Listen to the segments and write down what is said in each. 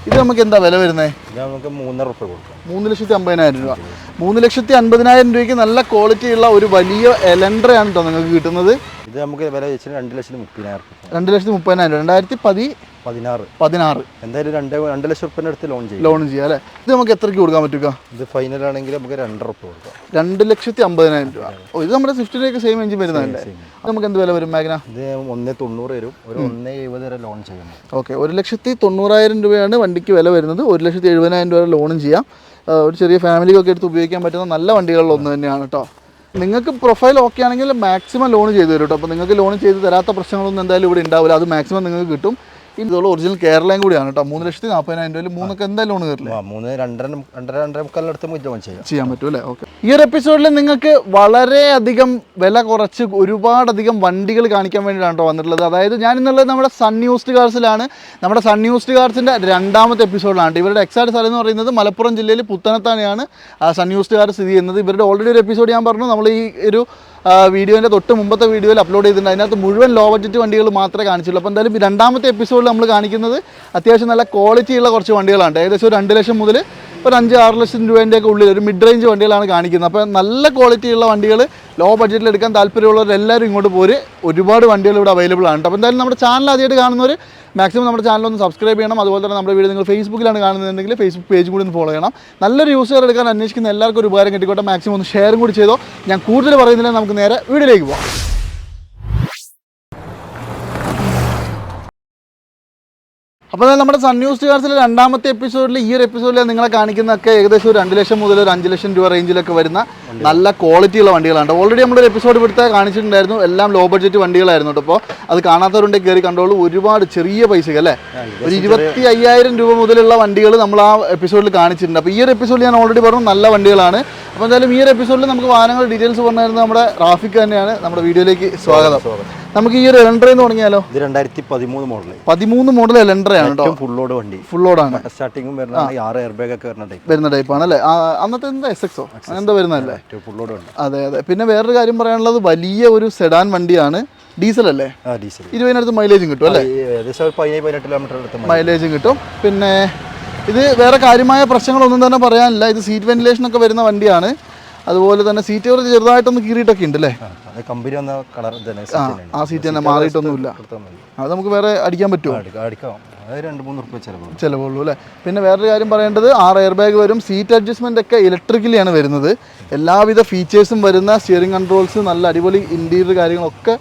ഇത് നമുക്ക് എന്താ വില വരുന്നത്? നമുക്ക് 3,500 രൂപ കൊടുക്കാം. 3,50,000 രൂപ. 3,50,000 രൂപയ്ക്ക് നല്ല ക്വാളിറ്റി ഉള്ള ഒരു വലിയ എലൻഡ്രയാണ് കേട്ടോ നിങ്ങൾക്ക് കിട്ടുന്നത്. ഇത് നമുക്ക് വില വെച്ചാൽ 2,30,000 രൂപ. 2,30,000. 2016 എന്തായാലും 2 ലക്ഷം രൂപ അടുത്ത് ലോൺ ചെയ്യാം അല്ലേ? ഇത് നമുക്ക് എത്രയ്ക്ക് കൊടുക്കാൻ പറ്റുക? ഇത് ഫൈനൽ ആണെങ്കിൽ നമുക്ക് 2,500 രൂപ കൊടുക്കാം. 2,50,000 രൂപ. ഇത് നമ്മുടെ സ്വിഫ്റ്റിലേക്ക് സെയിം എഞ്ചിൻ വരുന്നതല്ലേ? നമുക്ക് എന്ത് വില വരും മാഗ്ന? ഇത് 1,90,000 വരും. ഒരു 1,70,000 വരെ ലോൺ ചെയ്യണം. ഓക്കെ, 1,90,000 രൂപയാണ് വണ്ടിക്ക് വില വരുന്നത്. 1,70,000 രൂപ ലോണും ചെയ്യാം. ഒരു ചെറിയ ഫാമിലിക്കൊക്കെ എടുത്ത് ഉപയോഗിക്കാൻ പറ്റുന്ന നല്ല വണ്ടികളിൽ ഒന്ന് തന്നെയാണ് കേട്ടോ. നിങ്ങൾക്ക് പ്രൊഫൈൽ ഓക്കെ ആണെങ്കിൽ മാക്സിമം ലോൺ ചെയ്ത് തരും കേട്ടോ. അപ്പോൾ നിങ്ങൾക്ക് ലോൺ ചെയ്ത് തരാത്ത പ്രശ്നങ്ങളൊന്നും എന്തായാലും ഇവിടെ ഉണ്ടാവില്ല. അത് മാക്സിമം നിങ്ങൾക്ക് കിട്ടും. ഇതുള്ള ഒറിജിനൽ കേരളയും കൂടിയാണ് കേട്ടോ. 3,40,000 രൂപയിൽ 3 എന്തായാലും ലോൺ കയറില്ല. 2,500 ചെയ്യാൻ പറ്റും അല്ലേ? ഓക്കെ. ഈ ഒരു എപ്പിസോഡിൽ നിങ്ങൾക്ക് വളരെയധികം വില കുറച്ച് ഒരുപാടധികം വണ്ടികൾ കാണിക്കാൻ വേണ്ടിയിട്ടാണ് കേട്ടോ വന്നിട്ടുള്ളത്. അതായത് ഞാൻ ഇന്നുള്ളത് നമ്മുടെ സൺ യൂസ്ഡ് കാർസിലാണ്. നമ്മുടെ സൺ യൂസ്ഡ് കാർസിൻ്റെ 2ാമത്തെ എപ്പിസോഡിലാണ്. ഇവരുടെ എക്സാക്ട് സ്ഥലം എന്ന് പറയുന്നത് മലപ്പുറം ജില്ലയിൽ പുത്തനത്താണിയാണ് സൺ യൂസ്ഡ് കാർ സ്ഥിതി ചെയ്യുന്നത്. ഇവരുടെ ഓൾറെഡി ഒരു എപ്പിസോഡ് ഞാൻ പറഞ്ഞു, നമ്മൾ ഈ ഒരു വീഡിയോൻ്റെ തൊട്ട് മുമ്പത്തെ വീഡിയോയിൽ അപ്ലോഡ് ചെയ്തിട്ടുണ്ട്. അതിനകത്ത് മുഴുവൻ ലോ ബഡ്ജറ്റ് വണ്ടികൾ മാത്രമേ കാണിച്ചുള്ളൂ. അപ്പോൾ എന്തായാലും 2ാമത്തെ എപ്പിസോഡിൽ നമ്മൾ കാണിക്കുന്നത് അത്യാവശ്യം നല്ല ക്വാളിറ്റിയുള്ള കുറച്ച് വണ്ടികളാണ്. ഏകദേശം ഒരു 2 ലക്ഷം മുതൽ ഒരു 5-6 ലക്ഷം രൂപേൻ്റെയൊക്കെ ഉള്ളിൽ ഒരു മിഡ് റേഞ്ച് വണ്ടികളാണ് കാണിക്കുന്നത്. അപ്പോൾ നല്ല ക്വാളിറ്റിയുള്ള വണ്ടികൾ ലോ ബഡ്ജറ്റിൽ എടുക്കാൻ താല്പര്യമുള്ളവരെല്ലാവരും ഇങ്ങോട്ട് പോര്. ഒരുപാട് വണ്ടികൾ ഇവിടെ അവൈലബിൾ ആണ്. അപ്പോൾ എന്തായാലും നമ്മുടെ ചാനൽ ആദ്യമായിട്ട് കാണുന്നവർ മാക്സിമം നമ്മുടെ ചാനൽ ഒന്ന് സബ്സ്ക്രൈബ് ചെയ്യണം. അതുപോലെ തന്നെ നമ്മുടെ വീഡിയോ നിങ്ങൾ ഫേസ്ബുക്കിലാണ് കാണുന്നുണ്ടെങ്കിൽ ഫേസ്ബുക്ക് പേജ് കൂടി ഒന്ന് ഫോളോ ചെയ്യണം. നല്ലൊരു യൂസർ എടുക്കാൻ അന്വേഷിക്കുന്ന എല്ലാവർക്കും ഒരു ഉപകാരം കിട്ടിക്കോട്ടെ. മാക്സിമം ഒന്ന് ഷെയറും കൂടി ചെയ്തോ. ഞാൻ കൂടുതൽ പറയുന്നില്ല, നമുക്ക് നേരെ വീഡിയോയിലേക്ക് പോകാം. അപ്പോൾ നമ്മുടെ സൺ യൂസ്ഡ് കാർസിലെ 2ാമത്തെ എപ്പിസോഡിൽ ഈ ഒരു എപ്പിസോഡിൽ നിങ്ങളെ കാണിക്കുന്നതൊക്കെ ഏകദേശം ഒരു 2 ലക്ഷം മുതൽ ഒരു 5 ലക്ഷം രൂപ റേഞ്ചിലൊക്കെ വരുന്ന നല്ല ക്വാളിറ്റിയുള്ള വണ്ടികളാണ്. ഓൾറെഡി നമ്മളൊരു എപ്പിസോഡ് ഇവിടുത്തെ കാണിച്ചിട്ടുണ്ടായിരുന്നു. എല്ലാം ലോ ബഡ്ജറ്റ് വണ്ടികളായിരുന്നു കേട്ടോ. അപ്പോൾ അത് കാണാത്തവരുണ്ടെങ്കിൽ കയറി കണ്ടോളൂ. ഒരുപാട് ചെറിയ പൈസക്ക് അല്ലേ, ഒരു 25,000 രൂപ മുതലുള്ള വണ്ടികൾ നമ്മൾ ആ എപ്പിസോഡിൽ കാണിച്ചിട്ടുണ്ട്. അപ്പോൾ ഈ ഒരു എപ്പിസോഡിൽ ഞാൻ ഓൾറെഡി പറഞ്ഞു നല്ല വണ്ടികളാണ്. അപ്പോൾ എന്തായാലും ഈ ഒരു എപ്പിസോഡിൽ നമുക്ക് വാഹനങ്ങളുടെ ഡീറ്റെയിൽസ് പറഞ്ഞിരുന്നത് നമ്മുടെ റാഫിക് തന്നെയാണ്. നമ്മുടെ വീഡിയോയിലേക്ക് സ്വാഗതം. നമുക്ക് ഈ ഒരു എലൻഡ്ര എന്ന് തുടങ്ങിയാലോ? ഇത് 2013 മോഡൽ. 13 മോഡൽ എലൻഡ്രയാണ് കേട്ടോ. ഫുൾ ലോഡ് വണ്ടി. ഫുൾ ലോഡാണ്. സ്റ്റാർട്ടിംഗും വരുന്ന 6 എയർ ബാഗ് ഒക്കെ വരുന്ന ടൈപ്പാണ് അല്ലേ? അന്നത്തെ എന്താ SXO എന്താ വരുന്നതല്ലേ? ഫുൾ ലോഡ് വണ്ടി. അതെ അതെ. പിന്നെ വേറൊരു കാര്യം പറയാനുള്ളത്, വലിയ ഒരു സെഡാൻ വണ്ടിയാണ്. ഡീസൽ അല്ലേ? 20-ന് മൈലേജും കിട്ടും അല്ലേ? 17-18 കിലോമീറ്റർ മൈലേജും കിട്ടും. പിന്നെ ഇത് വേറെ കാര്യമായ പ്രശ്നങ്ങളൊന്നും തന്നെ പറയാനില്ല. ഇത് സീറ്റ് വെന്റിലേഷൻ ഒക്കെ വരുന്ന വണ്ടിയാണ്. അതുപോലെ തന്നെ സീറ്റ് കവർ ചെറുതായിട്ടൊന്ന് കീറിയിട്ടൊക്കെ ഉണ്ട് അല്ലേ? കമ്പനി വന്ന കളർ ആ സീറ്റ് തന്നെ മാറിയിട്ടൊന്നുമില്ല. അത് നമുക്ക് വേറെ അടിക്കാൻ പറ്റുമോ? 2-3 രൂപ ചിലവുള്ളൂ അല്ലേ? പിന്നെ വേറൊരു കാര്യം പറയേണ്ടത്, 6 എയർ ബാഗ് വരും. സീറ്റ് അഡ്ജസ്റ്റ്മെൻ്റ് ഒക്കെ ഇലക്ട്രിക്കലിയാണ് വരുന്നത്. എല്ലാവിധ ഫീച്ചേഴ്സും വരുന്ന സ്റ്റിയറിംഗ് കൺട്രോൾസ്, നല്ല അടിപൊളി ഇൻറ്റീരിയർ കാര്യങ്ങളൊക്കെ.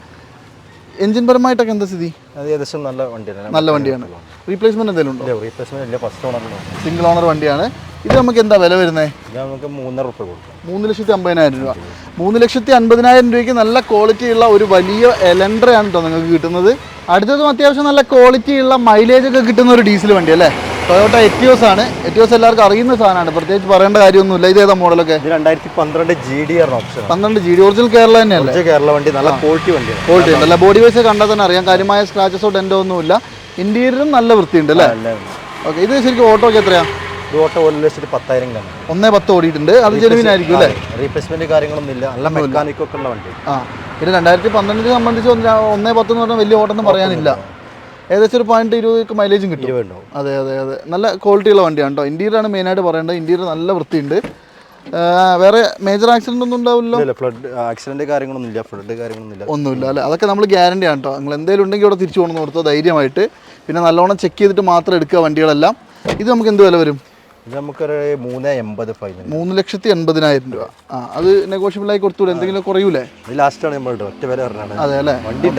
എഞ്ചിൻ പരമായിട്ടൊക്കെ എന്താ സ്ഥിതി? ഏകദേശം നല്ല വണ്ടിയാണ്. റീപ്ലേസ്മെന്റ് എന്തെങ്കിലും ഉണ്ടോ? Replacement first owner, single owner വണ്ടിയാണ്. ഇത് നമുക്ക് എന്താ വില വരുന്നത്? നമുക്ക് 3,500 രൂപ കൊടുക്കാം. 3,50,000 രൂപ. 3,50,000 രൂപയ്ക്ക് നല്ല ക്വാളിറ്റിയുള്ള ഒരു വലിയ എലൻഡ്രയാണ് കേട്ടോ നിങ്ങൾക്ക് കിട്ടുന്നത്. അടുത്തതും അത്യാവശ്യം നല്ല ക്വാളിറ്റിയുള്ള മൈലേജ് ഒക്കെ കിട്ടുന്ന ഒരു ഡീസൽ വണ്ടി അല്ലേ? ടൊയോട്ട എറ്റിയോസ് ആണ്. എറ്റിയോസ് എല്ലാവർക്കും അറിയുന്ന സാധനമാണ്, പ്രത്യേകിച്ച് പറയേണ്ട കാര്യമൊന്നുമില്ല. ഇത് ഏതാ മോഡലൊക്കെ? 2012 GD option. 12 GD original Kerala തന്നെയല്ലേ? കേരള വണ്ടി, നല്ല ക്വാളിറ്റി വണ്ടിയാണ്. ക്വാളിറ്റി ഉണ്ട് അല്ല? ബോഡി വൈസ് കണ്ടാൽ തന്നെ അറിയാം. കാര്യമായ സ്ക്രാച്ചസോ ഡെൻറ്റോ ഒന്നുമില്ല. ഇന്റീരിയറും നല്ല വൃത്തിയുണ്ട് അല്ലേ? ഓക്കെ. ഇത് ശരിക്കും ഓട്ടോ ഒക്കെ എത്രയാണ്? Auto 1,10,000 kilometre. 1,10 ഓടിയിട്ടുണ്ട്. അത് ജെനുവിനായിരിക്കും അല്ലേ? റീപ്ലേസ്മെന്റ് കാര്യങ്ങളൊന്നും ഇല്ല. നല്ല മെക്കാനിക് ഒക്കെ ഉള്ള വണ്ടി. പിന്നെ 2012 സംബന്ധിച്ച് 1,10 എന്ന് പറഞ്ഞാൽ വലിയ ഓട്ടം പറയാനില്ല. ഏകദേശം ഒരു 0.20 മൈലേജും കിട്ടും. അതെ അതെ അതെ. നല്ല ക്വാളിറ്റിയുള്ള വണ്ടിയാണ് കേട്ടോ. ഇന്റീരിയറാണ് മെയിനായിട്ട് പറയേണ്ടത്. ഇന്റീരിയർ നല്ല വൃത്തിയുണ്ട്. വേറെ മേജർ ആക്സിഡന്റ് ഒന്നും ഉണ്ടാവില്ലല്ലോ? ഫ്ലഡ് ആക്സിഡന്റ് കാര്യങ്ങളൊന്നുമില്ല, ഫ്ലഡ് കാര്യങ്ങളൊന്നുമില്ല, ഒന്നുമില്ല അല്ലേ? അതൊക്കെ നമ്മൾ ഗ്യാരണ്ടി ആണ് കേട്ടോ. നിങ്ങൾ എന്തെങ്കിലും ഉണ്ടെങ്കിൽ ഇവിടെ തിരിച്ചു കൊണ്ടു കൊടുത്തോ ധൈര്യമായിട്ട്. പിന്നെ നല്ലോണം ചെക്ക് ചെയ്തിട്ട് മാത്രം എടുക്കുക വണ്ടികളെല്ലാം. ഇത് നമുക്ക് എന്ത് വില വരും? നമുക്കൊരു 3,80,000 ഫൈനൽ. 3,80,000 രൂപ. അത് നെഗോഷ്യബിൾ ആയി കൊടുത്തൂടെ? എന്തെങ്കിലും കുറയൂലേ? ലാസ്റ്റാണ് നമ്മൾ ഒറ്റ വില പറഞ്ഞത്. അതെ അല്ലേ? വണ്ടി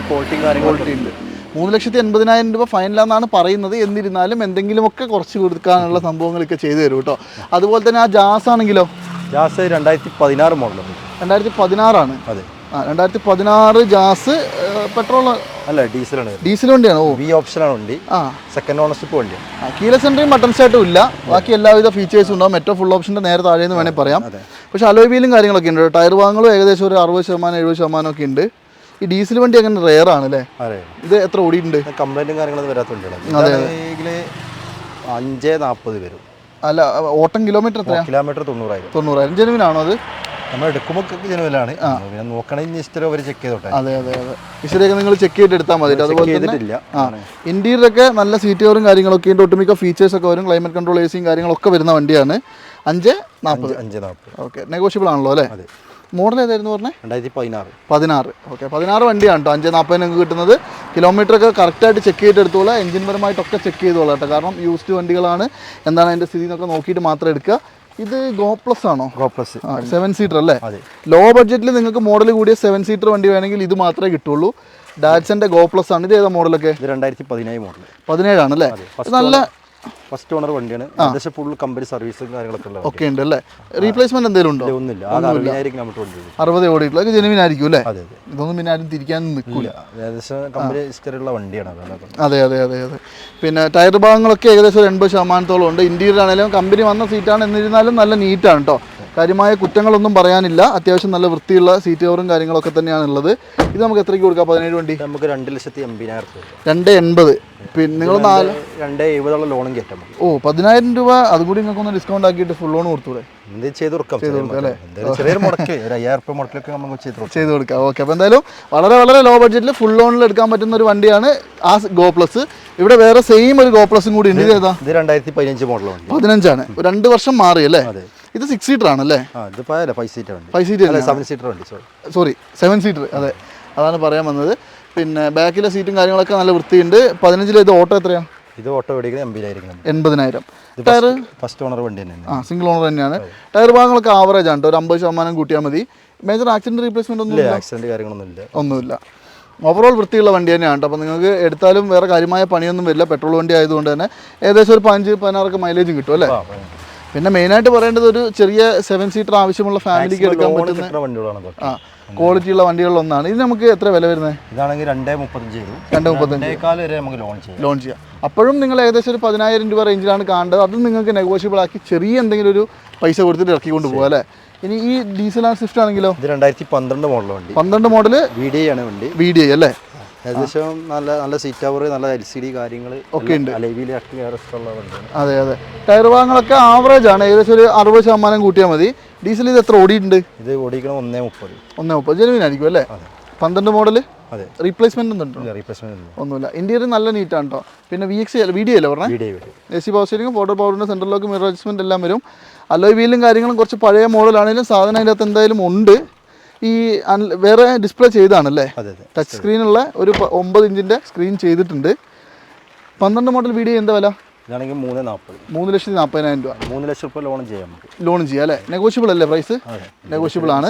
ക്വാളിറ്റി ഉണ്ട്. 3,80,000 രൂപ ഫൈനലാണെന്നാണ് പറയുന്നത്. എന്നിരുന്നാലും എന്തെങ്കിലുമൊക്കെ കുറച്ച് കൊടുക്കാനുള്ള സംഭവങ്ങളൊക്കെ ചെയ്തു തരും കേട്ടോ. അതുപോലെ തന്നെ ആ ജാസ് ആണെങ്കിലോ? ജാസ് 2016 മോഡലാണ്. 2016 ആണ്. അതെ. 2016 ജാസ് പെട്രോൾ അല്ല, ഡീസലാണ്. ഡീസൽ വണ്ടിയാണ്. വി ഓപ്ഷനാണ് വണ്ടി. സെക്കൻഡ് ഓണർഷിപ്പ് വണ്ടിയാണ്. കീലെസ് എൻട്രിയും ബട്ടൺ സ്റ്റാർട്ടും ഇല്ല. ബാക്കി എല്ലാവിധ ഫീച്ചേഴ്സും ഉണ്ടാവും. മെട്രോ ഫുൾ ഓപ്ഷൻ്റെ നേരെ താഴെയെന്ന് വേണമെങ്കിൽ പറയാം. പക്ഷേ അലോയ് വീലും കാര്യങ്ങളൊക്കെ ഉണ്ട്. ടയർ ഭാഗങ്ങളും ഏകദേശം ഒരു 60% 70% ഒക്കെ ഉണ്ട്. ഈ ഡീസൽ വണ്ടി അങ്ങനെ റെയർ ആണ് അല്ലേ? ഇത് എത്ര ഓടിയിട്ടുണ്ട്? കംപ്ലൈന്റും കാര്യങ്ങളൊന്നും വരാത്തതുകൊണ്ടാണ്. 540 വരും. അല്ല, ഓട്ടം കിലോമീറ്റർ എത്രയാണ്? കിലോമീറ്റർ 90,000. 90,000 ജെനുവിനാണോ അത്? നമ്മൾ എടുക്കുമ്പോൾ ജനുവലാണ് പിന്നെ നോക്കണമെങ്കിൽ ഇഷ്ടം അവർ ചെക്ക് ചെയ്തോട്ടെ. അതെ അതെ അതെ, ഇഷ്ടമൊക്കെ നിങ്ങൾ ചെക്ക് ചെയ്തിട്ട് എടുത്താൽ മതി. അതുപോലെ ചെയ്തിട്ടില്ല. ഇന്റീരിയറൊക്കെ നല്ല സീറ്റ് കവറും കാര്യങ്ങളൊക്കെ ഉണ്ട്, ഒട്ടുമിക്ക ഫീച്ചേഴ്സൊക്കെ വരും, ക്ലൈമറ്റ് കൺട്രോൾ എസിയും കാര്യങ്ങളൊക്കെ വരുന്ന വണ്ടിയാണ്. 540. ഓക്കെ, നെഗോഷ്യബിൾ ആണല്ലോ അല്ലേ? മോഡൽ ഏതായിരുന്നു പറഞ്ഞത്? 2016. ഓക്കെ, 16 വണ്ടിയാണ് കേട്ടോ. 540 നിങ്ങൾക്ക് കിട്ടുന്നത്. കിലോമീറ്റർ ഒക്കെ കറക്റ്റായിട്ട് ചെക്ക് ചെയ്തിട്ട് എടുത്തോളാം, എഞ്ചിൻ പരമായിട്ടൊക്കെ ചെക്ക് ചെയ്തോളാം കേട്ടോ. കാരണം യൂസ്ഡ് വണ്ടികളാണ്, എന്താണ് അതിൻ്റെ സ്ഥിതി എന്നൊക്കെ നോക്കിയിട്ട് മാത്രം എടുക്കുക. ഇത് ഗോ പ്ലസ് ആണോ? ഗോ പ്ലസ് 7 സീറ്റർ അല്ലേ? ലോ ബഡ്ജറ്റിൽ നിങ്ങൾക്ക് മോഡൽ കൂടിയ 7 സീറ്റർ വണ്ടി വേണമെങ്കിൽ ഇത് മാത്രമേ കിട്ടുള്ളൂ. ഡാറ്റ്സന്റെ ഗോ പ്ലസ് ആണ്. ഇത് ഏതാ മോഡലൊക്കെ? 2017 മോഡൽ. 17 ആണല്ലേ? നല്ല ഫസ്റ്റ് ഓണർ വണ്ടിയാണ്. ഏകദേശം ഫുൾ കമ്പനി സർവീസും കാര്യങ്ങളൊക്കെ ഒക്കെ ഉണ്ട് അല്ലേ? റീപ്ലേസ്മെന്റ് എന്തെങ്കിലും ഉണ്ടോ? ഒന്നുമില്ല. 60,000 കിലോമീറ്റർ വണ്ടി. 60 ഓടിയിട്ടുള്ള ജെനുവിൻ ആയിരിക്കും അല്ലേ? ഇതൊന്നും പിന്നെ ആരും തിരിക്കാനും നിൽക്കില്ല. ഏകദേശം കമ്പനി ഹിസ്റ്ററിയുള്ള വണ്ടിയാണ്. അതെ അതെ അതെ അതെ. പിന്നെ ടയർ ഭാഗങ്ങളൊക്കെ ഏകദേശം ഒരു 80% ഉണ്ട്. ഇന്റീരിയർ ആണെങ്കിലും കമ്പനി വന്ന സീറ്റാണ്, എന്നിരുന്നാലും നല്ല നീറ്റാണ് കേട്ടോ. കാര്യമായ കുറ്റങ്ങളൊന്നും പറയാനില്ല. അത്യാവശ്യം നല്ല വൃത്തിയുള്ള സീറ്റ് കവറും കാര്യങ്ങളൊക്കെ തന്നെയാണ് ഉള്ളത്. ഇത് നമുക്ക് എത്രയ്ക്ക് കൊടുക്കാം? 17 വണ്ടി നമുക്ക് 2,80,000. 280. പിന്നെ നിങ്ങൾ 270 ലോണും കയറ്റാം. ഓ, 10,000 രൂപ അതും കൂടി നിങ്ങൾക്ക് ഒന്ന് ഡിസ്കൗണ്ട് ആക്കിയിട്ട് ഫുൾ ലോൺ കൊടുത്തൂടെ? ചെയ്ത് കൊടുക്കാം അല്ലേ? ചെറിയൊരു മുടക്ക്, ഒരു 5,000 രൂപ മുടക്കൊക്കെ നമുക്ക് ചെയ്ത് കൊടുക്കാം. ഓക്കെ, അപ്പോൾ എന്തായാലും വളരെ വളരെ ലോ ബഡ്ജറ്റിൽ ഫുൾ ലോണിൽ എടുക്കാൻ പറ്റുന്ന ഒരു വണ്ടിയാണ് ആ ഗോ പ്ലസ്. ഇവിടെ വേറെ സെയിം ഒരു ഗോ പ്ലസും കൂടി ഉണ്ട്. ഇത് 2015 മോഡലാണ്. 15 ആണ്. 2 വർഷം മാറി അല്ലേ? ഇത് 6 സീറ്റർ ആണല്ലേ? 5 സീറ്റർ വണ്ടി. 7 സീറ്റർ വണ്ടി. Sorry, 7 seater. അതെ, അതാണ് പറയാൻ വന്നത്. പിന്നെ ബാക്കിലെ സീറ്റും കാര്യങ്ങളൊക്കെ നല്ല വൃത്തിയുണ്ട്. 15 ഇത് ഓട്ടോ എത്രയാണ്? ഇത് ഓട്ടോ ഓടിക്കുന്നത് 80,000. ടയർ ഫസ്റ്റ് ഓണർ വണ്ടി തന്നെയാണ്. സിംഗിൾ ഓണർ തന്നെയാണ്. ടയർ ഭാഗങ്ങളൊക്കെ ആവറേജ് ആണ് കേട്ടോ. ഒരു 50% കൂട്ടിയാൽ മതി. മേജർ ആക്സിഡന്റ് റീപ്ലേസ്മെന്റ് ഒന്നുമില്ല. ഓവറോൾ വൃത്തിയുള്ള വണ്ടി തന്നെയാണ് കേട്ടോ. അപ്പോൾ നിങ്ങൾക്ക് എടുത്താലും വേറെ കാര്യമായ പണിയൊന്നും വരില്ല. പെട്രോൾ വണ്ടി ആയതുകൊണ്ട് തന്നെ ഏകദേശം ഒരു 15-16 മൈലേജും കിട്ടും അല്ലേ? പിന്നെ മെയിനായിട്ട് പറയേണ്ടത് ഒരു ചെറിയ 7 സീറ്റർ ആവശ്യമുള്ള ഫാമിലിക്ക് എടുക്കാൻ പറ്റുന്ന ക്വാളിറ്റി ഉള്ള വണ്ടികളിലൊന്നാണ്. ഇത് നമുക്ക് എത്ര വില വരുന്നത്? ഇതാണെങ്കിൽ 235 നമുക്ക് ലോൺ ചെയ്യാം. അപ്പോഴും നിങ്ങൾ ഏകദേശം ഒരു 10,000 രൂപ റേഞ്ചിലാണ് കാണേണ്ടത്. അതും നിങ്ങൾക്ക് നെഗോഷ്യബിൾ ആക്കി ചെറിയ എന്തെങ്കിലും ഒരു പൈസ കൊടുത്തിട്ട് ഇറക്കിക്കൊണ്ട് പോകുക അല്ലേ? ഇനി ഈ ഡീസൽ ആൻഡ് സ്വിഫ്റ്റ് ആണെങ്കിലോ? ഇത് 2012 മോഡൽ വണ്ടി. 12 മോഡൽ VDI ആണ് വണ്ടി. VDI അല്ലേ? ഏകദേശം നല്ല സീറ്റ് കവർ, നല്ല LCD കാര്യങ്ങൾ ഒക്കെ ഉണ്ട്. അതെ അതെ. ടയർ ഭാഗങ്ങളൊക്കെ ആവറേജ് ആണ്. ഏകദേശം ഒരു 60% കൂട്ടിയാൽ മതി. ഡീസൽ ഇത് എത്ര ഓടിയിട്ടുണ്ട്? ഇത് ഓടിക്കണം 130. ജെനുവിൻ ആയിരിക്കും അല്ലേ? 12 മോഡൽ. റീപ്ലേസ്മെന്റ് ഒന്നുമില്ല. ഇന്റീരിയർ നല്ല നീറ്റാണ് കേട്ടോ. പിന്നെ VDI അല്ലേ പറഞ്ഞത്? AC പവർ സ്റ്റിയറിംഗ്, ഫോട്ടോ പവറിന്റെ സെൻട്രൽ ലോക്ക്, മിറർ അഡ്ജസ്റ്റ്മെന്റ് എല്ലാം വരും. അലോയ് വീലും കാര്യങ്ങളും കുറച്ച് പഴയ മോഡലാണെങ്കിലും സാധനം അതിൻ്റെ അകത്ത് എന്തായാലും ഉണ്ട്. ഈ വേറെ ഡിസ്പ്ലേ ചെയ്താണല്ലേ? ടച്ച് സ്ക്രീനുള്ള ഒരു 9 ഇഞ്ചിൻ്റെ സ്ക്രീൻ ചെയ്തിട്ടുണ്ട്. 12 മോഡൽ VDI എന്താ വില? ഇതാണെങ്കിൽ 3,40,000 രൂപ. 3 ലക്ഷം രൂപ ലോൺ ചെയ്യാം. ലോൺ ചെയ്യാം അല്ലേ? നെഗോഷ്യബിൾ അല്ലേ പ്രൈസ്? നെഗോഷ്യബിൾ ആണ്.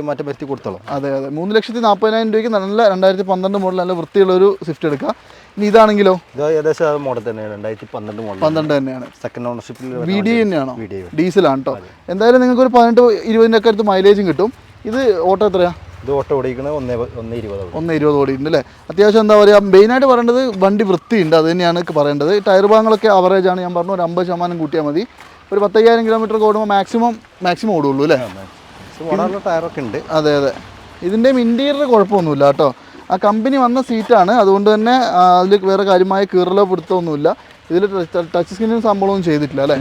മാറ്റം വരുത്തി കൊടുത്തോളാം. അതെ. 3,40,000 രൂപയ്ക്ക് നല്ല 2012 മോഡൽ നല്ല വൃത്തിയുള്ള ഒരു സ്വിഫ്റ്റ് എടുക്കാം. ഇനി ഇതാണെങ്കിലോ? ഇത് ഏകദേശം മോഡൽ തന്നെയാണ്. 2012 തന്നെയാണ്. സെക്കൻഡ് ഓണർഷിപ്പിൽ VDI തന്നെയാണോ? ഡീസലാണ് കേട്ടോ. എന്തായാലും നിങ്ങൾക്ക് ഒരു 18-20 അടുത്ത് മൈലേജും കിട്ടും. ഇത് ഓട്ടോ എത്രയാ? ഇത് ഓട്ടോ ഓടിക്കുന്നത് 120 ഓടിയിട്ടുണ്ട് അല്ലേ? അത്യാവശ്യം എന്താ പറയുക, മെയിനായിട്ട് പറയേണ്ടത് വണ്ടി വൃത്തിയുണ്ട്, അത് തന്നെയാണ് പറയേണ്ടത്. ടയർ ഭാഗങ്ങളൊക്കെ അവറേജ് ആണ്. ഞാൻ പറഞ്ഞു ഒരു 50% കൂട്ടിയാൽ മതി. ഒരു 10,000 കിലോമീറ്റർ ഓടുമ്പോൾ മാക്സിമം ഓടുള്ളൂ അല്ലേ? ടയറൊക്കെ ഉണ്ട്. അതെ. ഇതിൻ്റെയും ഇൻറ്റീരിയർ കുഴപ്പമൊന്നുമില്ല കേട്ടോ. ആ കമ്പനി വന്ന സീറ്റാണ്, അതുകൊണ്ട് തന്നെ അതിൽ വേറെ കാര്യമായ കീറലോ പിടുത്തമൊന്നുമില്ല. ഇതിൽ ടച്ച് സ്ക്രീനും സംഭവമൊന്നും ചെയ്തിട്ടില്ല അല്ലേ?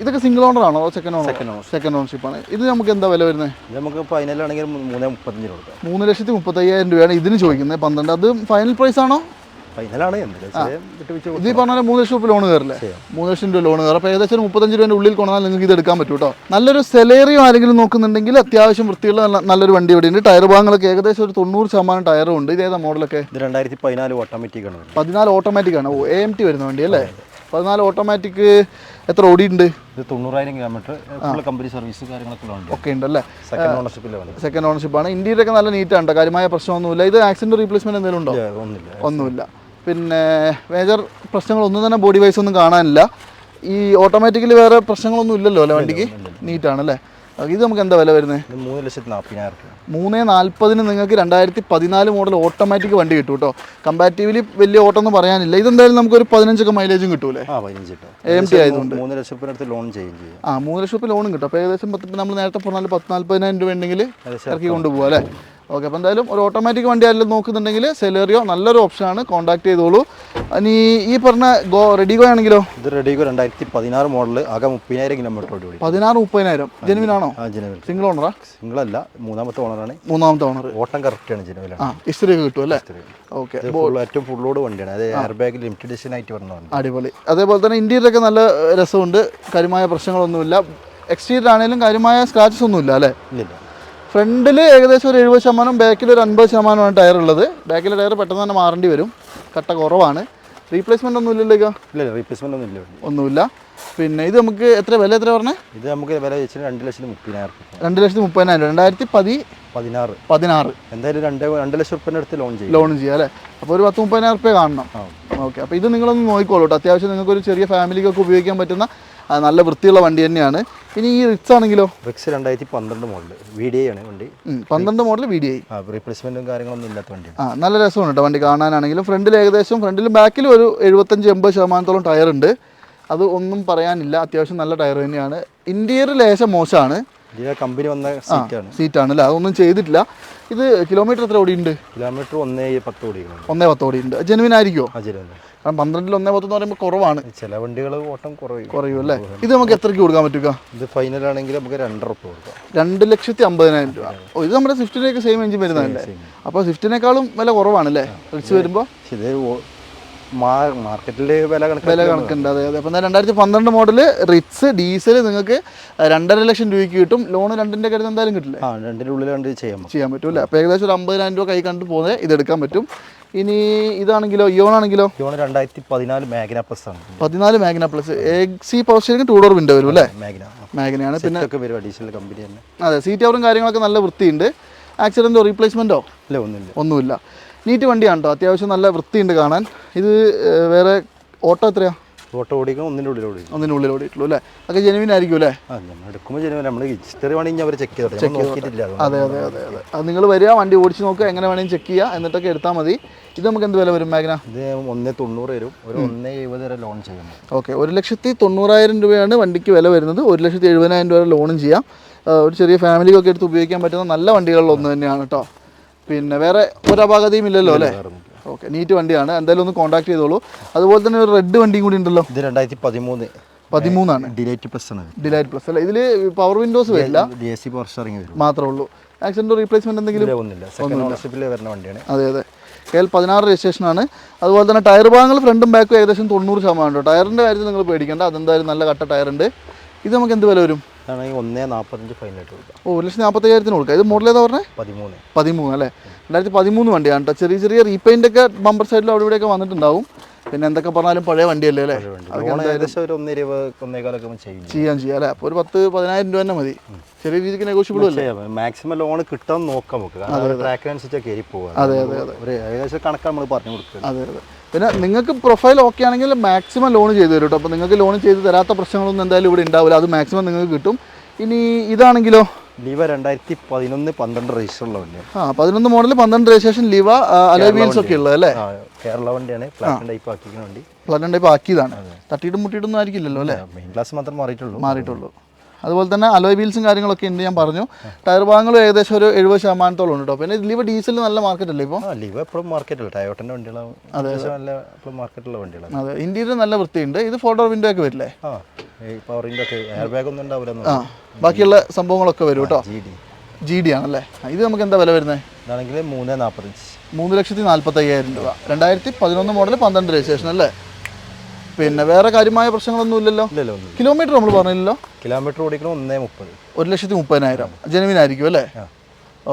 ഇതൊക്കെ സിംഗിൾ ഓണർ ആണോ? സെക്കൻഡ് ഓണർഷിപ്പ് ആണ്. ഇത് നമുക്ക് എന്താ വില വരുന്നത്? നമുക്ക് ഫൈനലാണെങ്കിൽ 3,35 രൂപ. 3,35,000 രൂപയാണ് ഇതിന് ചോദിക്കുന്നത്. 12. അത് ഫൈനൽ പ്രൈസ് ആണോ? ഫൈനലാണ്. ഇത് പറഞ്ഞാൽ 3 ലക്ഷം രൂപ ലോൺ കയറില്ലേ? 3 ലക്ഷം രൂപ ലോൺ കയറും. അപ്പോൾ ഏകദേശം 35 രൂപേൻ്റെ ഉള്ളിൽ കൊണ്ടുവന്നാൽ നിങ്ങൾക്ക് ഇത് എടുക്കാൻ പറ്റും കേട്ടോ. നല്ലൊരു സെലേറിയോ ആരെങ്കിലും നോക്കുന്നുണ്ടെങ്കിൽ അത്യാവശ്യം വൃത്തിയുള്ള നല്ലൊരു വണ്ടി ഇവിടെ ഉണ്ട്. ടയർ ഭാഗങ്ങളൊക്കെ ഏകദേശം ഒരു 90% ടയറും ഉണ്ട്. ഇത് ഏതാ മോഡലൊക്കെ? 2014 ഓട്ടോമാറ്റിക് ആണ്. 14 ഓട്ടോമാറ്റിക് ആണ്. AMT വരുന്ന വണ്ടി അല്ലേ? 14 ഓട്ടോമാറ്റിക്. എത്ര ഓടിയിട്ടുണ്ട്? ഇത് 90,000 കിലോമീറ്റർ. കമ്പനി സർവീസ് കാര്യങ്ങളൊക്കെ ഒക്കെ ഉണ്ടല്ലേ? സെക്കൻഡ് ഓണർഷിപ്പ് ആണ്. ഇന്റീരിയർ ഒക്കെ നല്ല നീറ്റാണ്, കാര്യമായ പ്രശ്നമൊന്നുമില്ല. ഇത് ആക്സിഡന്റ് റീപ്ലേസ്മെന്റ് എന്തെങ്കിലും ഉണ്ടോ? ഒന്നുമില്ല. പിന്നെ മേജർ പ്രശ്നങ്ങളൊന്നും തന്നെ ബോഡി വൈസ് ഒന്നും കാണാനില്ല. ഈ ഓട്ടോമാറ്റിക്കലി വേറെ പ്രശ്നങ്ങളൊന്നും ഇല്ലല്ലോ അല്ലേ? വണ്ടിക്ക് നീറ്റാണല്ലേ? ഇത് നമുക്ക് എന്താ വില വരുന്നത്? 3,40,000 നിങ്ങൾക്ക് 2014 മോഡൽ ഓട്ടോമാറ്റിക് വണ്ടി കിട്ടും കേട്ടോ. കമ്പാരിറ്റീവ്ലി വലിയ ഓട്ടം ഒന്നും പറയാനില്ല. ഇതെന്തായാലും നമുക്കൊരു 15 മൈലേജും കിട്ടൂലേ? AMT ആയതുകൊണ്ട് 3 ലക്ഷം രൂപ ലോൺ ചെയ്യും. 3 ലക്ഷം രൂപ ലോണും കിട്ടും. അപ്പോൾ ഏകദേശം നമ്മൾ നേരത്തെ പറഞ്ഞാൽ 40,000 രൂപ ഉണ്ടെങ്കിൽ ഇറക്കി കൊണ്ടുപോകാം അല്ലേ? ഓക്കെ, അപ്പോൾ എന്തായാലും ഒരു ഓട്ടോമാറ്റിക് വണ്ടി ആയാലും നോക്കുന്നുണ്ടെങ്കിൽ സെലേറിയോ നല്ലൊരു ഓപ്ഷനാണ്, കോൺടാക്ട് ചെയ്തോളൂ. ഇനി ഈ പറഞ്ഞ റെഡിഗോ ആണെങ്കിലോ? ഇത് റെഡിഗോ 2016 മോഡൽ, ആകെ 30,000 കിലോമീറ്റർ ഓടി. 16-30,000 ജെനുവിൻ ആണോ? ജെനുവിൻ. സിംഗിൾ ഓണറാ? സിംഗിൾ അല്ല, മൂന്നാമത്തെ ഓണറാണ്. മൂന്നാമത്തെ ഓണർ. ഓട്ടം കറക്റ്റാണ്, ജെനുവിൻ. ഹിസ്റ്ററി ഒക്കെ കിട്ടും അല്ലേ? ഓക്കെ, ഏറ്റവും ഫുൾ ലോഡ് വണ്ടിയാണ്. അത് എയർ ബാഗ് ലിമിറ്റഡ് എഡിഷൻ ആയിട്ട് വന്നതാണ്. അടിപൊളി. അതേപോലെ തന്നെ ഇന്റീരിയറൊക്കെ നല്ല രസമുണ്ട്, കാര്യമായ പ്രശ്നങ്ങളൊന്നുമില്ല. എക്സ്റ്റീരിയർ ആണെങ്കിലും കാര്യമായ സ്ക്രാച്ചസ് ഒന്നുമില്ല അല്ലേ? ഇല്ല. ഫ്രണ്ടിൽ ഏകദേശം ഒരു 70%, ബാക്കിൽ ഒരു 50%ആണ് ടയർ ഉള്ളത്. ബാക്കിലെ ടയർ പെട്ടെന്ന് തന്നെ മാറേണ്ടി വരും, കട്ട കുറവാണ്. റീപ്ലേസ്മെന്റ് ഒന്നും ഇല്ലല്ലോ? ഇല്ല, റീപ്ലേസ്മെന്റ് ഒന്നുമില്ല. പിന്നെ ഇത് നമുക്ക് എത്ര വില എത്ര പറഞ്ഞേ? ഇത് നമുക്ക് വില വെച്ചിട്ട് 2,30,000. 2,30,000. 2016. എന്തായാലും 2 ലക്ഷം റുപ്യൻ്റെ അടുത്ത് ലോൺ ചെയ്യാം അല്ലേ? അപ്പോൾ ഒരു 10-30,000 റുപ്യ കാണണം. ഓക്കെ, അപ്പോൾ ഇത് നിങ്ങളൊന്ന് നോക്കിക്കോളൂ കേട്ടോ. അത്യാവശ്യം നിങ്ങൾക്ക് ഒരു ചെറിയ ഫാമിലിക്കൊക്കെ ഉപയോഗിക്കാൻ പറ്റുന്ന നല്ല വൃത്തിയുള്ള വണ്ടി തന്നെയാണ്. ഇനി ഈ റിക്സ് ആണെങ്കിലോ? റിക്സ് 2012 മോഡൽ VDI ആണ് വണ്ടി. 12 മോഡൽ VDI. റീപ്ലേസ്മെന്റും കാര്യങ്ങളൊന്നും ഇല്ലാത്ത വണ്ടിയാണ്. നല്ല രസമാണ് കേട്ടോ വണ്ടി കാണാനാണെങ്കിലും. ഫ്രണ്ടിലും ബാക്കിലും ഒരു 75-80% ടയർ ഉണ്ട്. അത് ഒന്നും പറയാനില്ല, അത്യാവശ്യം നല്ല ടയർ തന്നെയാണ്. ഇന്റീരിയർ ലേശം മോശമാണ്. കമ്പനി വന്ന സീറ്റാണ് അല്ലേ? അതൊന്നും ചെയ്തിട്ടില്ല. ഇത് കിലോമീറ്റർ എത്ര ഓടിയുണ്ട്? കിലോമീറ്റർ 1.10 ഓടിയുണ്ട്. 1.10 ഓടിയുണ്ട്. ജെനുവിൻ ആയിരിക്കുമോ? കാരണം 12-ൽ 1.10 എന്ന് പറയുമ്പോൾ കുറവാണ്. ചില വണ്ടികൾ ഓട്ടം കുറയും അല്ലേ? ഇത് നമുക്ക് എത്രയ്ക്ക് കൊടുക്കാൻ പറ്റുക? ഇത് ഫൈനൽ ആണെങ്കിൽ നമുക്ക് 2 റുപ്യ കൊടുക്കാം. 2,50,000 രൂപ. ഓ, ഇത് നമ്മുടെ സ്വിഫ്റ്റിലേക്ക് സെയിം എഞ്ചിൻ വരുന്നതല്ലേ? അപ്പോൾ സ്വിഫ്റ്റിനേക്കാളും വില കുറവാണല്ലേ റിച്ച് വരുമ്പോൾ? ഇത് മാർക്കറ്റിൽ വില കണക്കുണ്ട്. അതെ. അപ്പോൾ 2012 മോഡൽ റിറ്റ്സ് ഡീസൽ നിങ്ങൾക്ക് 2.5 ലക്ഷം രൂപയ്ക്ക് കിട്ടും. ലോൺ 2ന്റെ കരുത്ത് എന്തായാലും കിട്ടില്ലേ? 2ന്റെ ഉള്ളിൽ ചെയ്യാൻ പറ്റും അല്ലേ? അപ്പോൾ ഏകദേശം ഒരു 50,000 രൂപ കൈ കണ്ടു പോകുന്നത് ഇതെടുക്കാൻ പറ്റും. ഇനി ഇതാണെങ്കിലോ, ഇയോൺ ആണെങ്കിലോ? 2014 മാഗ്ന പ്ലസ് ആണ്. 14 Magna plus. AC power steering 2 door window വരും അല്ലേ? മാഗ്നയാണ്. പിന്നെ അഡീഷണൽ കമ്പനി തന്നെ. അതെ, സീറ്റ് കവറും കാര്യങ്ങളൊക്കെ നല്ല വൃത്തിയുണ്ട്. ആക്സിഡന്റോ റീപ്ലേസ്മെന്റോ? ഒന്നുമില്ല. നീറ്റ് വണ്ടിയാണ് കേട്ടോ, അത്യാവശ്യം നല്ല വൃത്തിയുണ്ട് കാണാൻ. ഇത് വേറെ ഓട്ടോ എത്രയാ? ഓട്ടോ ഓടിക്കണം, ഒന്നിൻ്റെ ഉള്ളിൽ ഓടിയിട്ടുള്ളൂ അല്ലേ? അതൊക്കെ ജെനുവിൻ ആയിരിക്കും അല്ലേ? അതെ. അത് നിങ്ങൾ വരിക, വണ്ടി ഓടിച്ച് നോക്കുക, എങ്ങനെ വേണമെങ്കിൽ ചെക്ക് ചെയ്യുക, എന്നിട്ടൊക്കെ എടുത്താൽ മതി. ഇത് നമുക്ക് എന്ത് വില വരും മാഗ്ന? ഇത് 1,90,000 വരും. ഒരു 1,70,000 വരെ ലോൺ ചെയ്യണം. ഓക്കെ, 1,90,000 രൂപയാണ് വണ്ടിക്ക് വില വരുന്നത്. 1,70,000 രൂപ ലോണും ചെയ്യാം. ഒരു ചെറിയ ഫാമിലിക്കൊക്കെ എടുത്ത് ഉപയോഗിക്കാൻ പറ്റുന്ന നല്ല വണ്ടികളിൽ ഒന്ന് തന്നെയാണ് കേട്ടോ. പിന്നെ വേറെ ഒരു അപാകതയും ഇല്ലല്ലോ അല്ലേ? ഓക്കെ, നീറ്റ് വണ്ടിയാണ്. എന്തായാലും ഒന്ന് കോൺടാക്ട് ചെയ്തോളൂ. അതുപോലെ തന്നെ ഒരു റെഡ് വണ്ടിയും കൂടി ഉണ്ടല്ലോ. ഇത് 2013 ആണ്. ഡിലൈറ്റ് പ്ലസ് അല്ല, ഇതിൽ പവർ വിൻഡോസ് വരില്ല, DC പവർ സ്റ്റിയറിംഗ് മാത്രമേ ഉള്ളൂ. ആക്സിഡന്റ് റീപ്ലേസ്മെന്റ് എന്തെങ്കിലും? അതെ. KL 16 രജിസ്ട്രേഷൻ ആണ്. അതുപോലെ തന്നെ ടയർ ഭാഗങ്ങൾ ഫ്രണ്ടും ബാക്കും ഏകദേശം 90% ടയറിന്റെ കാര്യത്തിൽ നിങ്ങൾ പേടിക്കേണ്ട, അതെന്തായാലും നല്ല കട്ട ടയർ ഉണ്ട്. ഇത് നമുക്ക് എന്ത് വില വരും? 1,45,000 ഫൈനായിട്ട് കൊടുക്കാം. 1,40,000 കൊടുക്കാം. ഇത് മോഡൽ ഏതാ പറഞ്ഞത്? 13 അല്ലേ? 2013 വണ്ടിയാണ് കേട്ടോ. ചെറിയ റീപെയിൻ്റ് ഒക്കെ ബമ്പർ സൈഡിൽ അവിടെ ഇവിടെയൊക്കെ വന്നിട്ടുണ്ടാവും. പിന്നെ എന്തൊക്കെ പറഞ്ഞാലും പഴയ വണ്ടിയല്ലേ അല്ലേ? ചെയ്യാം അല്ലേ? അപ്പോൾ ഒരു 10,000-15,000 രൂപ തന്നെ മതി. ചെറിയ രീതിക്ക് നെഗോഷ്യബിളും അല്ലേ? മാക്സിമം ലോൺ കിട്ടാൻ നോക്കാം നമുക്ക്. അതെ. പിന്നെ നിങ്ങൾക്ക് പ്രൊഫൈൽ ഓക്കെ ആണെങ്കിൽ മാക്സിമം ലോൺ ചെയ്ത് തരും കേട്ടോ. അപ്പോൾ നിങ്ങൾക്ക് ലോൺ ചെയ്ത് തരാത്ത പ്രശ്നങ്ങളൊന്നും എന്തായാലും ഇവിടെ ഉണ്ടാവില്ല. അത് മാക്സിമം നിങ്ങൾക്ക് കിട്ടും. ഇനി ഇതാണെങ്കിലോ? ലിവ 2011-12 രജിസ്റ്റർ ഉള്ള വണ്ടിയാണ്. 11 മോഡൽ 12 രജിസ്ട്രേഷൻ ലിവ, അലോയ് വീൽസ് ഒക്കെ ഉള്ളത് അല്ലേ? കേരള വണ്ടിയാണ്. പ്ലാറ്റിനം ടൈപ്പ് ആക്കിയ വണ്ടി. Platinum type ആക്കിയതാണ്. തട്ടിയിട്ടും മുട്ടിയിട്ടൊന്നും ആയിരിക്കില്ലല്ലോ അല്ലേ? മെയിൻ ക്ലാസ് മാത്രം മാറിയിട്ടുള്ളൂ. അതുപോലെ തന്നെ അലോയ് വീൽസും കാര്യങ്ങളൊക്കെ ഉണ്ട്, ഞാൻ പറഞ്ഞു. ടയർ ഭാഗങ്ങളും ഏകദേശം ഒരു 70% ഉണ്ട് കേട്ടോ. പിന്നെ ലിവ ഡീസലിന് നല്ല മാർക്കറ്റ് അല്ലേ ഇപ്പോൾ? ലിവ എപ്പോഴും മാർക്കറ്റില്ല, ടയോട്ടൻ്റെ വണ്ടികളാണ്. എപ്പോഴും മാർക്കറ്റുള്ള വണ്ടികളാണ്. അതെ, ഇന്ത്യയിൽ നല്ല വൃത്തിയുണ്ട്. ഇത് 4 ഡോർ വിൻഡോ ഒക്കെ വരില്ലേ? പവർ വിൻഡോ ഒക്കെ, എയർ ബാഗ് ഒന്നും ഉണ്ടാവില്ല. ബാക്കിയുള്ള സംഭവങ്ങളൊക്കെ വരും കേട്ടോ. GD ആണല്ലേ? ഇത് നമുക്ക് എന്താ വില വരുന്നത്? ഇതാണെങ്കിൽ 3,45,000. 3,45,000 രൂപ. 2011 മോഡൽ 12 രജിസ്ട്രേഷൻ അല്ലേ? പിന്നെ വേറെ കാര്യമായ പ്രശ്നങ്ങളൊന്നും ഇല്ലല്ലോ? കിലോമീറ്റർ നമ്മൾ പറഞ്ഞില്ലല്ലോ. കിലോമീറ്റർ ഓടിക്കണം 1,30,000. 1,30,000 ജെനുവിൻ ആയിരിക്കും അല്ലേ?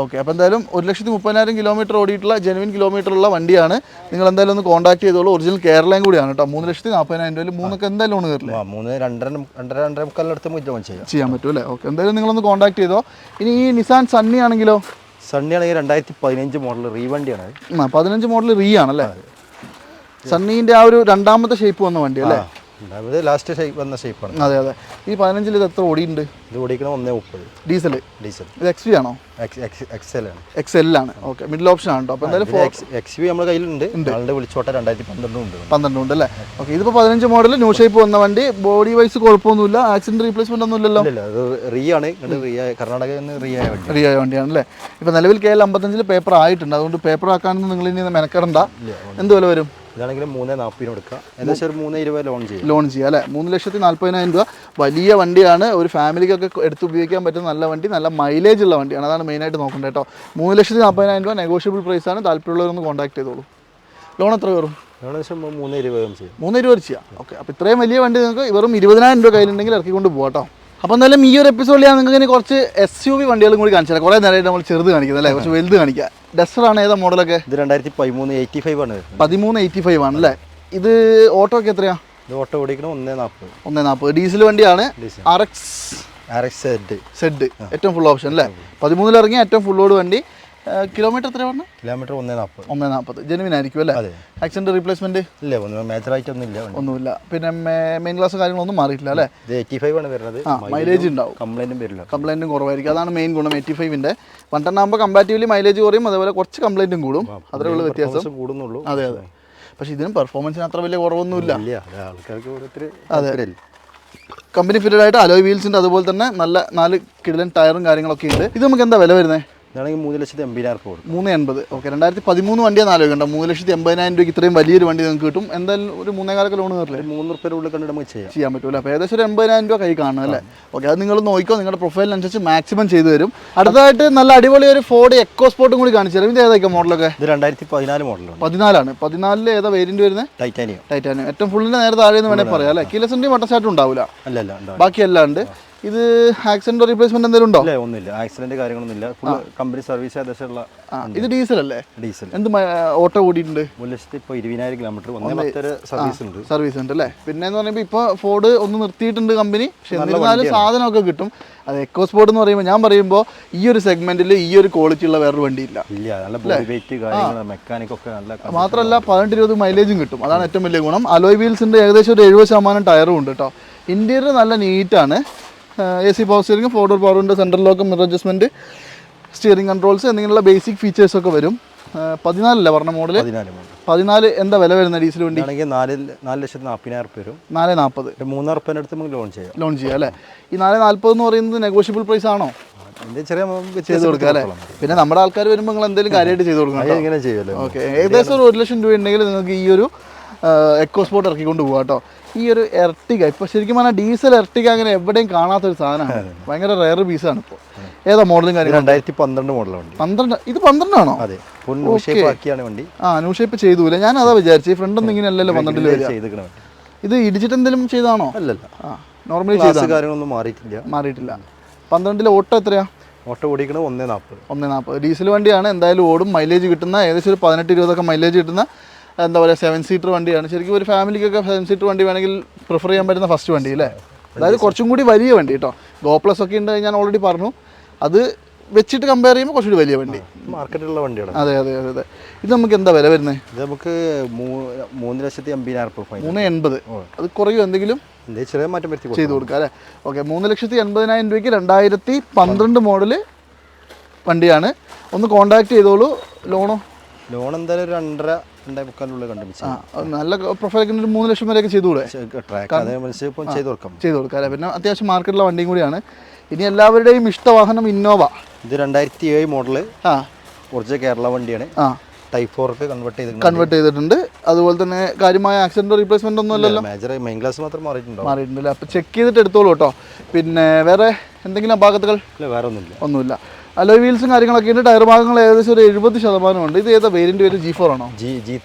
ഓക്കെ, അപ്പോൾ എന്തായാലും 1,30,000 കിലോമീറ്റർ ഓടിയിട്ടുള്ള ജെനുവിൻ കിലോമീറ്റർ ഉള്ള വണ്ടിയാണ്. നിങ്ങൾ എന്തായാലും ഒന്ന് കോൺടാക്ട് ചെയ്തോളൂ. ഒറിജിനൽ കേരളയും കൂടിയാണ് കേട്ടോ. 3,40,000 രൂപയിൽ 3 എന്തായാലും ലോൺ കയറില്ല. 2,500 ചെയ്യാൻ പറ്റും അല്ലേ? ഓക്കെ, എന്തായാലും നിങ്ങളൊന്ന് കോൺടാക്ട് ചെയ്തോ. ഇനി ഈ നിസാൻ സണ്ണി ആണെങ്കിലോ? സണ്ണി ആണെങ്കിൽ 2015 മോഡൽ റീ വണ്ടിയാണ്. 15 മോഡൽ റീ ആണല്ലേ? സണ്ണീൻ്റെ ആ ഒരു രണ്ടാമത്തെ ഷേപ്പ് വന്ന വണ്ടി അല്ലേ? ഇത് ലാസ്റ്റ് ഷേപ്പ് വന്ന ഷേപ്പാണ്. അതെ അതെ. ഈ 15 ഇത് എത്ര ഓടിയുണ്ട്? ഇത് ഓടിക്കണം 130 ഡീസൽ. ഇത് XV ആണോ? XL ആണ്. XL ആണ്. ഓക്കെ, മിഡിൽ ഓപ്ഷൻ ആണ് കേട്ടോ. അപ്പോൾ എന്തായാലും XV നമ്മുടെ കയ്യിലുണ്ട്. ആളുടെ വിളിച്ചോട്ടെ 2012 ഉണ്ട്. 12 ഉണ്ട് അല്ലേ? ഓക്കെ, ഇതിപ്പോൾ 15 മോഡൽ ന്യൂ ഷേപ്പ് വന്ന വണ്ടി. ബോഡി വൈസ് കുഴപ്പമൊന്നുമില്ല, ആക്സിഡന്റ് റീപ്ലേസ്മെന്റ് ഒന്നും ഇല്ലല്ലോ? ഇല്ല, അത് ആണ്. കർണാടകയിൽ നിന്ന് റിയ വണ്ടിയാണ് അല്ലേ? ഇപ്പോൾ നിലവിൽ KL 55 പേപ്പർ ആയിട്ടുണ്ട്. അതുകൊണ്ട് പേപ്പർ ആക്കാനൊന്നും നിങ്ങൾ ഇനി മെനക്കെടണ്ട. എന്ത് വില വരും? ഇതാണെങ്കിൽ 340 കൊടുക്കുക. ഏകദേശം ഒരു 320 ലോൺ ചെയ്യാം അല്ലേ? 3,40,000 രൂപ. വലിയ വണ്ടിയാണ്, ഒരു ഫാമിലിക്കൊക്കെ എടുത്ത് ഉപയോഗിക്കാൻ പറ്റുന്ന നല്ല വണ്ടി, നല്ല മൈലേജ് ഉള്ള വണ്ടിയാണ്. അതാണ് മെയിനായിട്ട് നോക്കേണ്ടത് കേട്ടോ. 3,40,000 രൂപ നെഗോഷ്യബിൾ പ്രൈസാണ്. താല്പര്യമുള്ളവരൊന്ന് കോൺടാക്ട് ചെയ്തോളൂ. ലോൺ എത്ര കയറും? ഏകദേശം 320 ചെയ്യും. 320 ചെയ്യാം. ഓക്കെ, അപ്പോൾ ഇത്രയും വലിയ വണ്ടി നിങ്ങൾക്ക് വെറും 20,000 രൂപ കയ്യിലുണ്ടെങ്കിൽ ഇറക്കിക്കൊണ്ട് പോകാം കേട്ടോ. അപ്പോൾ എന്തായാലും ഈ ഒരു എപ്പിസോഡിൽ ഞാൻ നിങ്ങൾക്ക് ഇനി കുറച്ച് SUV വണ്ടികളും കൂടി കാണിച്ചു തരാം. കുറേ നേരമായിട്ട് നമ്മൾ ചെറുത് കാണിക്കുന്നത് അല്ലേ? കുറച്ച് വലുത് കാണിക്കാം. ഡസ്റ്ററാണ് ഏതാ മോഡലൊക്കെ? ഇത് 2013 85 ആണ്. 1385 ആണ് അല്ലേ? ഇത് ഓട്ടോ ഒക്കെ എത്രയാണ്? ഇത് ഓട്ടോ ഓടിക്കണം 140. ഡീസൽ വണ്ടിയാണ്. RX സെഡ് ഏറ്റവും ഫുൾ ഓപ്ഷൻ അല്ലേ? 13 ഇറങ്ങിയ ഏറ്റവും ഫുൾ ഓട് വണ്ടി. കിലോമീറ്റർ എത്ര പറഞ്ഞു? കിലോമീറ്റർ 140. ജെനുവിൻ ആയിരിക്കും അല്ലേ? ആക്സിഡന്റ് റീപ്ലേസ്മെന്റ് ഇല്ല, മേജറായിട്ടൊന്നുമില്ല. ഒന്നുമില്ല. പിന്നെ മെയിൻ ക്ലാസ് കാര്യങ്ങളൊന്നും മാറിയിട്ടില്ല അല്ലേ? ഇത് 85 ആണ് വരുന്നത്. മൈലേജ് ഉണ്ടാവും. കംപ്ലൈന്റും കുറവായിരിക്കും. അതാണ് മെയിൻ ഗുണം 85-ന്റെ. 110 ആകുമ്പോൾ കമ്പാരിറ്റീവ്ലി മൈലേജ് കുറയും, അതേപോലെ കുറച്ച് കംപ്ലൈന്റും കൂടും. അതേ ഉള്ളൂ വ്യത്യാസം. കൂടുന്നുള്ളൂ. അതെ അതെ. പക്ഷേ ഇതിനും പെർഫോമൻസിന് അത്ര വലിയ കുറവൊന്നുമില്ല. അതെ, കമ്പനി ഫിറ്റഡ് ആയിട്ട് അലോയ് വീൽസിൻ്റെ, അതുപോലെ തന്നെ നല്ല 4 കിടിലൻ ടയറും കാര്യങ്ങളൊക്കെ ഉണ്ട്. ഇത് നമുക്ക് എന്താ വില വരുന്നത്? ഇതാണെങ്കിൽ 3,80,000 കൊടുക്കും. 380. ഓക്കെ, 2013 വണ്ടിയാണ് ആലോചിക്കേണ്ട. 3,80,000 രൂപയ്ക്ക് ഇത്രയും വലിയൊരു വണ്ടി നിങ്ങൾക്ക് കിട്ടും. എന്തായാലും ഒരു 3,4 ലോൺ കയറില്ലേ? 300 രൂപ ഉള്ളിൽ കണ്ടിട്ട് നമുക്ക് ചെയ്യാൻ പറ്റുമല്ലോ. അപ്പോൾ ഏകദേശം ഒരു 80,000 രൂപ കൈ കാണും അല്ലേ? ഓക്കെ, അത് നിങ്ങൾ നോക്കിക്കോ. നിങ്ങളുടെ പ്രൊഫൈലിനനുസരിച്ച് മാക്സിമം ചെയ്തു തരും. അടുത്തതായിട്ട് നല്ല അടിപൊളി ഒരു ഫോർഡ് എക്കോ സ്പോർട്ടും കൂടി കാണിച്ചു തരും. ഇത് ഏതൊക്കെ മോഡലൊക്കെ? ഇത് 2014 മോഡലാണ്. 14 ആണ്. 14 ഏതാ വേരിയന്റ് വരുന്നത്? ടൈറ്റാനിയം. ഏറ്റവും ഫുള്ളിൻ്റെ നേരെ താഴെ എന്ന് വേണമെങ്കിൽ പറയാം അല്ലേ? കീലസിൻ്റെ വട്ടച്ചാട്ടും ഉണ്ടാവില്ല, ബാക്കിയെല്ലാം ഉണ്ട്. ഇത് ആക്സിഡന്റ് റീപ്ലേസ്മെന്റ് എന്തെങ്കിലും ഉണ്ടോ? ഒന്നുമില്ല, ആക്സിഡന്റ് കാര്യങ്ങളൊന്നും ഇല്ല. കമ്പനി സർവീസ് ഏകദേശമുള്ള. ഇത് ഡീസൽ അല്ലേ? ഡീസൽ. എന്ത് ഓട്ടോ ഓടിയിട്ടുണ്ട്? 1,20,000 കിലോമീറ്റർ സർവീസ് ഉണ്ട് അല്ലേ? പിന്നെ എന്ന് പറയുമ്പോൾ ഇപ്പോൾ ഫോർഡ് ഒന്ന് നിർത്തിയിട്ടുണ്ട് കമ്പനി. പക്ഷെ എന്നിരുന്നാലും സാധനമൊക്കെ കിട്ടും. അത് എക്കോ സ്പോർട്ട് എന്ന് പറയുമ്പോൾ, ഞാൻ പറയുമ്പോൾ ഈ ഒരു സെഗ്മെന്റിൽ ഈ ഒരു ക്വാളിറ്റി ഉള്ള വേറൊരു വണ്ടിയില്ല. മാത്രമല്ല 18-20 മൈലേജും കിട്ടും. അതാണ് ഏറ്റവും വലിയ ഗുണം. അലോയ് വീൽസിന്റെ ഏകദേശം ഒരു 70% ടയറും ഉണ്ട് കേട്ടോ. ഇന്റീരിയർ നല്ല നീറ്റാണ്. AC power steering, 4 door power window, central lock, mirror adjustment, steering controls എന്നിങ്ങനെയുള്ള ബേസിക് ഫീച്ചേഴ്സ് ഒക്കെ വരും. 14 പറഞ്ഞ മോഡൽ. 14 എന്താ വില വരുന്ന ഡീസൽ വണ്ടി? 4,40,000 വരും. 440. 3,000 രൂപ അടുത്ത് നമുക്ക് ലോൺ ചെയ്യാം അല്ലേ? ഈ 440 എന്ന് പറയുന്നത് നെഗോഷ്യബിൾ പ്രൈസ് ആണോ? ചെയ്ത് കൊടുക്കുക അല്ലേ? പിന്നെ നമ്മുടെ ആൾക്കാർ വരുമ്പോൾ നിങ്ങൾ എന്തെങ്കിലും കാര്യമായിട്ട് ചെയ്ത് കൊടുക്കണം. ഓക്കെ, ഏകദേശം ഒരു 1,00,000 രൂപ ഉണ്ടെങ്കിൽ നിങ്ങൾക്ക് ഈ ഒരു എക്കോ സ്പോർട്ട് ഇറക്കിക്കൊണ്ട് പോകാം കേട്ടോ. ഈ ഒരു എർട്ടിക ഇപ്പോൾ ശരിക്കും പറഞ്ഞാൽ ഡീസൽ എർട്ടിക അങ്ങനെ എവിടെയും കാണാത്തൊരു സാധനമാണ്. ഭയങ്കര റെയർ പീസാണ് ഇപ്പോൾ. ഏതാ മോഡലും കാര്യം? 2012 മോഡലാണ്. 12. ഇത് 12 ആണോ? ന്യൂ ഷേപ്പ് ചെയ്തൂല. ഞാൻ അതാ വിചാരിച്ചു, ഫ്രണ്ട് ഒന്നും ഇങ്ങനെ അല്ലല്ലോ 12 വരിക. ഇത് ഇടിച്ചിട്ട് എന്തെങ്കിലും ചെയ്താണോ? അല്ലല്ല, നോർമലി കാര്യങ്ങളൊന്നും മാറിയിട്ടില്ല. 12 ഓട്ടോ എത്രയാ? ഓട്ടോ ഓടിക്കണം 140. ഡീസൽ വണ്ടിയാണ്, എന്തായാലും ഓടും. മൈലേജ് കിട്ടുന്ന ഏകദേശം ഒരു 18-20 മൈലേജ് കിട്ടുന്ന എന്താ പറയുക 7 സീറ്റർ വണ്ടിയാണ്. ശരിക്കും ഒരു ഫാമിലിക്കൊക്കെ 7 സീറ്റർ വണ്ടി വേണമെങ്കിൽ പ്രിഫർ ചെയ്യാൻ പറ്റുന്ന ഫസ്റ്റ് വണ്ടി അല്ലേ? അതായത് കുറച്ചും കൂടി വലിയ വണ്ടി കേട്ടോ. ഗോ പ്ലസ് ഒക്കെ ഉണ്ട്, ഞാൻ ഓൾറെഡി പറഞ്ഞു. അത് വെച്ചിട്ട് കമ്പയർ ചെയ്യുമ്പോൾ കുറച്ചുകൂടി വലിയ വണ്ടി, മാർക്കറ്റിലുള്ള വണ്ടിയാണ്. അതെ അതെ അതെ അതെ. ഇത് നമുക്ക് എന്താ വില വരുന്നത്? ഇത് നമുക്ക് 3,80,000 380. അത് കുറയും എന്തെങ്കിലും ചെറിയ മാറ്റം ചെയ്ത് കൊടുക്കുക അല്ലേ? ഓക്കെ, 3,80,000 രൂപയ്ക്ക് 2012 മോഡല് വണ്ടിയാണ്. ഒന്ന് കോൺടാക്ട് ചെയ്തോളൂ. ലോൺ എന്തായാലും 2.5-2.25 കണ്ടുപിടിച്ചു. നല്ല പ്രൊഫൈലൊക്കെ 3 ലക്ഷം വരെയൊക്കെ ചെയ്തുകൂടെ? ചെയ്ത് കൊടുക്കാം അല്ലേ? പിന്നെ അത്യാവശ്യം മാർക്കറ്റിലുള്ള വണ്ടിയും കൂടിയാണ്. ഇനി എല്ലാവരുടെയും ഇഷ്ടവാഹനം ഇന്നോവ. ഇത് 2007 മോഡല്. ഒറിജിനൽ കേരള വണ്ടിയാണ്. ടൈപ്പ് 4 കൺവേർട്ട് ചെയ്തിട്ടുണ്ട്. അതുപോലെ തന്നെ കാര്യമായ ആക്സിഡന്റ് റീപ്ലേസ്മെന്റ് ഒന്നും അല്ലല്ലോ. മെയിൻ ഗ്ലാസ് മാത്രം മാറിയിട്ടുണ്ടല്ലേ? അപ്പോൾ ചെക്ക് ചെയ്തിട്ട് എടുത്തോളൂ കേട്ടോ. പിന്നെ വേറെ എന്തെങ്കിലും അപാകതകൾ? വേറെ ഒന്നുമില്ല. അലോയ് വീൽസും കാര്യങ്ങളൊക്കെ ഉണ്ട്. ടയർ ഭാഗങ്ങൾ ഏകദേശം ഒരു 70% ഉണ്ട്. ഇത് ഏതാ വേരിയന്റ് വരും? G4 ആണോ?